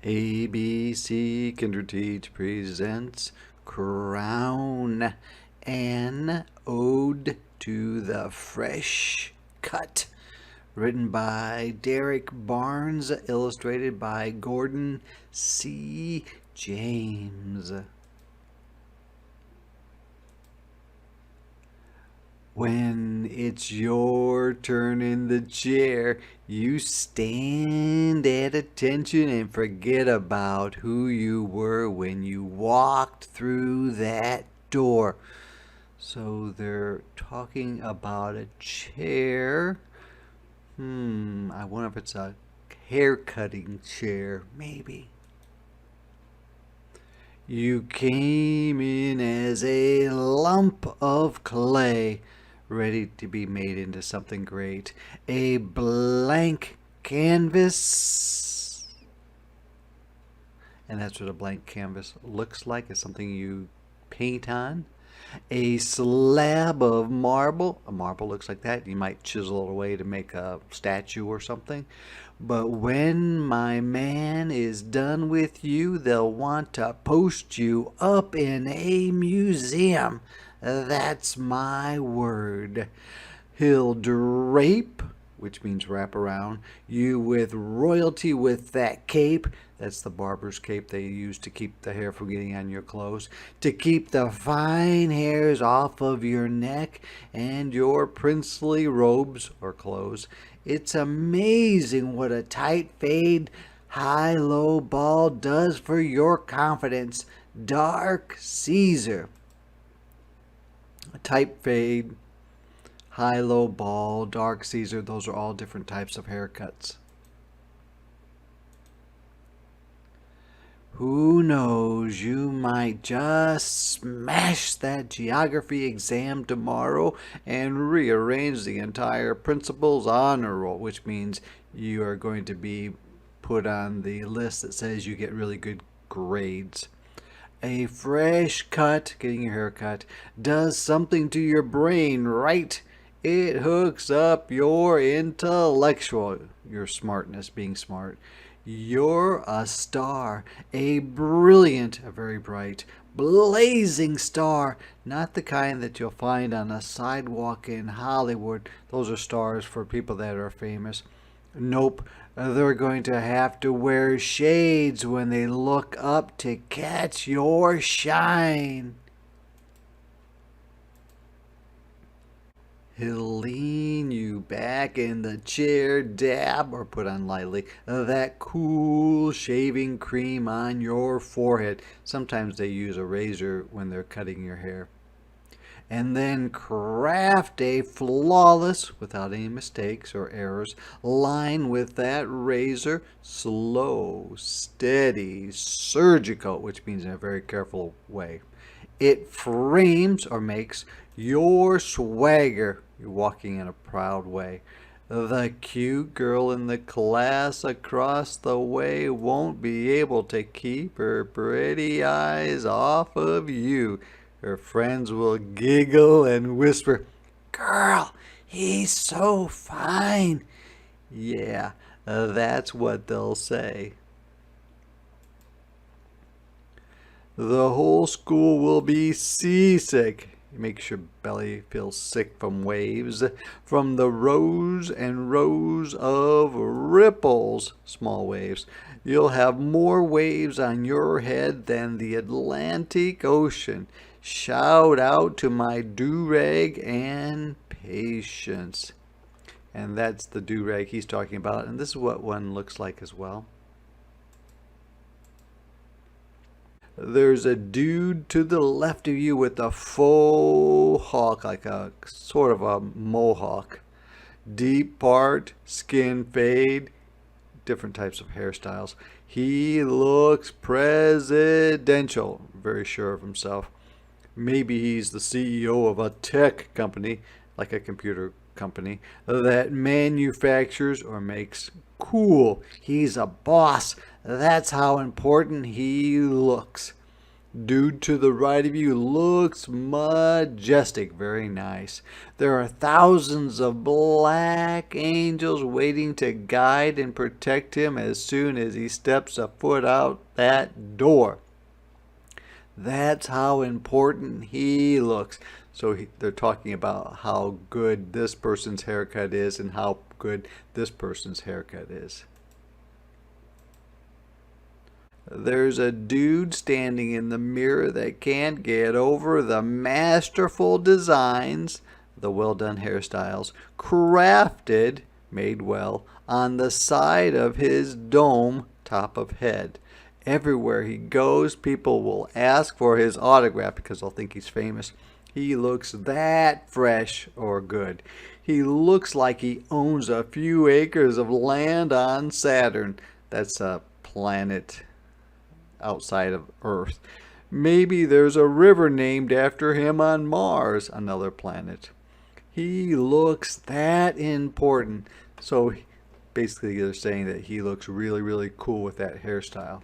ABC Kinderteach presents Crown, an ode to the fresh cut, written by Derek Barnes, illustrated by Gordon C. James. When it's your turn in the chair, you stand at attention and forget about who you were when you walked through that door. So they're talking about a chair. I wonder if it's a hair cutting chair, maybe. You came in as a lump of clay, ready to be made into something great. A blank canvas. And that's what a blank canvas looks like. It's something you paint on. A slab of marble. A marble looks like that. You might chisel it away to make a statue or something. But when my man is done with you, they'll want to post you up in a museum. That's my word. He'll drape, which means wrap around, you with royalty with that cape. That's the barber's cape they use to keep the hair from getting on your clothes, to keep the fine hairs off of your neck and your princely robes or clothes. It's amazing what a tight fade, high-low ball does for your confidence. Dark Caesar. A tight fade, high-low ball, dark Caesar, those are all different types of haircuts. Who knows, you might just smash that geography exam tomorrow and rearrange the entire principal's honor roll, which means you are going to be put on the list that says you get really good grades. A fresh cut, getting your hair cut, does something to your brain, right? It hooks up your intellectual, your smartness, being smart. You're a star, a brilliant, a very bright, blazing star, not the kind that you'll find on a sidewalk in Hollywood. Those are stars for people that are famous. Nope, they're going to have to wear shades when they look up to catch your shine. He'll lean you back in the chair, dab, or put on lightly, that cool shaving cream on your forehead. Sometimes they use a razor when they're cutting your hair. And then craft a flawless, without any mistakes or errors, line with that razor, slow, steady, surgical, which means in a very careful way. It frames or makes your swagger. You're walking in a proud way. The cute girl in the class across the way won't be able to keep her pretty eyes off of you. Her friends will giggle and whisper, "Girl, he's so fine." Yeah, that's what they'll say. The whole school will be seasick. It makes your belly feel sick from waves, from the rows and rows of ripples, small waves. You'll have more waves on your head than the Atlantic Ocean. Shout out to my do-rag and patience. And that's the do-rag he's talking about, and this is what one looks like as well. There's a dude to the left of you with a faux hawk, like a sort of a mohawk. Deep part, skin fade, different types of hairstyles. He looks presidential, very sure of himself. Maybe he's the CEO of a tech company, like a computer company, that manufactures or makes cool. He's a boss. That's how important he looks. Dude to the right of you looks majestic. Very nice. There are thousands of black angels waiting to guide and protect him as soon as he steps a foot out that door. That's how important he looks. So they're talking about how good this person's haircut is and how good this person's haircut is. There's a dude standing in the mirror that can't get over the masterful designs, the well done hairstyles, crafted, made well, on the side of his dome top of head. Everywhere he goes, people will ask for his autograph because they'll think he's famous. He looks that fresh or good. He looks like he owns a few acres of land on Saturn. That's a planet outside of Earth. Maybe there's a river named after him on Mars, another planet. He looks that important. So basically they're saying that he looks really, really cool with that hairstyle.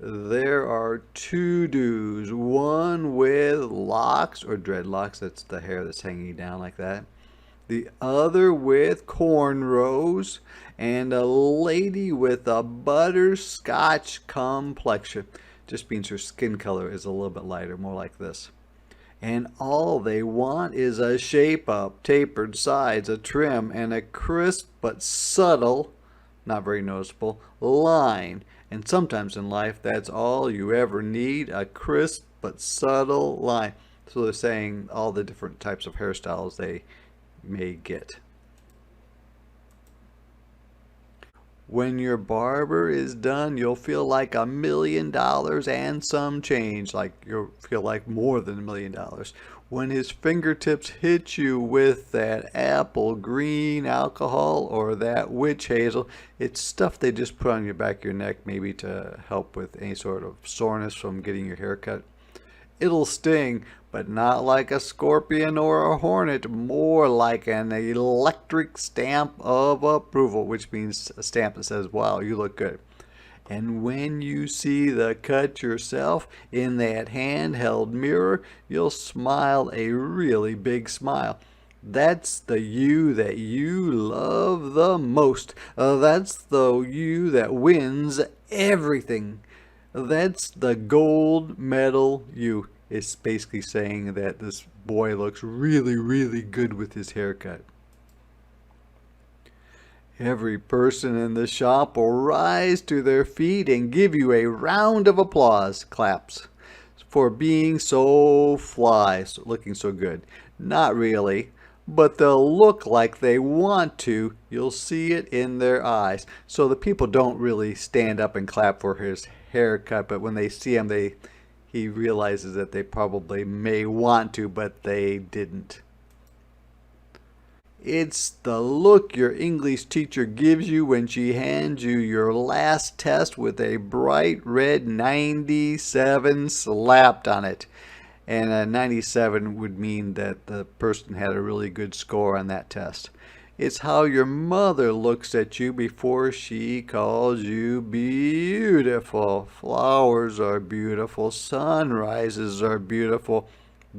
There are two dudes, one with locks or dreadlocks, that's the hair that's hanging down like that. The other with cornrows, and a lady with a butterscotch complexion. Just means her skin color is a little bit lighter, more like this. And all they want is a shape-up, tapered sides, a trim, and a crisp but subtle, not very noticeable, line. And sometimes in life, that's all you ever need, a crisp but subtle line. So they're saying all the different types of hairstyles they may get. When your barber is done, you'll feel like $1 million and some change, like you'll feel like more than $1 million. When his fingertips hit you with that apple green alcohol or that witch hazel, it's stuff they just put on your back of your neck, maybe to help with any sort of soreness from getting your hair cut. It'll sting, but not like a scorpion or a hornet, more like an electric stamp of approval, which means a stamp that says, wow, you look good. And when you see the cut yourself in that handheld mirror, you'll smile a really big smile. That's the you that you love the most. That's the you that wins everything. That's the gold medal you. It's basically saying that this boy looks really, really good with his haircut. Every person in the shop will rise to their feet and give you a round of applause, claps, for being so fly, looking so good. Not really, but they'll look like they want to. You'll see it in their eyes. So the people don't really stand up and clap for his haircut, but when they see him, he realizes that they probably may want to, but they didn't. It's the look your English teacher gives you when she hands you your last test with a bright red 97 slapped on it. And a 97 would mean that the person had a really good score on that test. It's how your mother looks at you before she calls you beautiful. Flowers are beautiful. Sunrises are beautiful.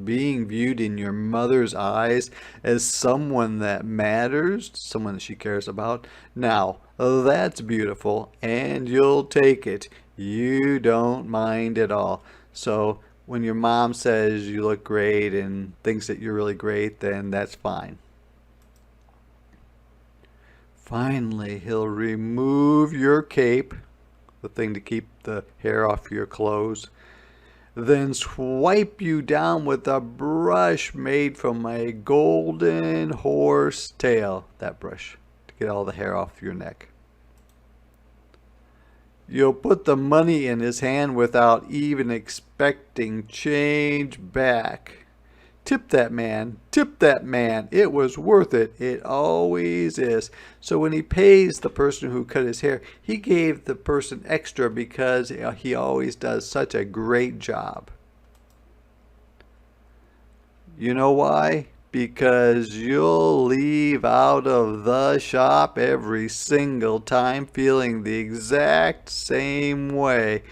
Being viewed in your mother's eyes as someone that matters, someone that she cares about. Now, that's beautiful, and you'll take it. You don't mind at all. So when your mom says you look great and thinks that you're really great, then that's fine. Finally, he'll remove your cape, the thing to keep the hair off your clothes, then swipe you down with a brush made from a golden horse tail, that brush, to get all the hair off your neck. You'll put the money in his hand without even expecting change back. Tip that man, tip that man. It was worth it. It always is. So when he pays the person who cut his hair, he gave the person extra because he always does such a great job. You know why? because you'll leave out of the shop every single time feeling the exact same way.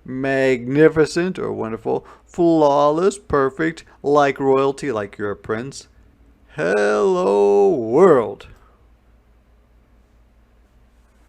Magnificent or wonderful, flawless, perfect, like royalty, like you're a prince. Hello, world.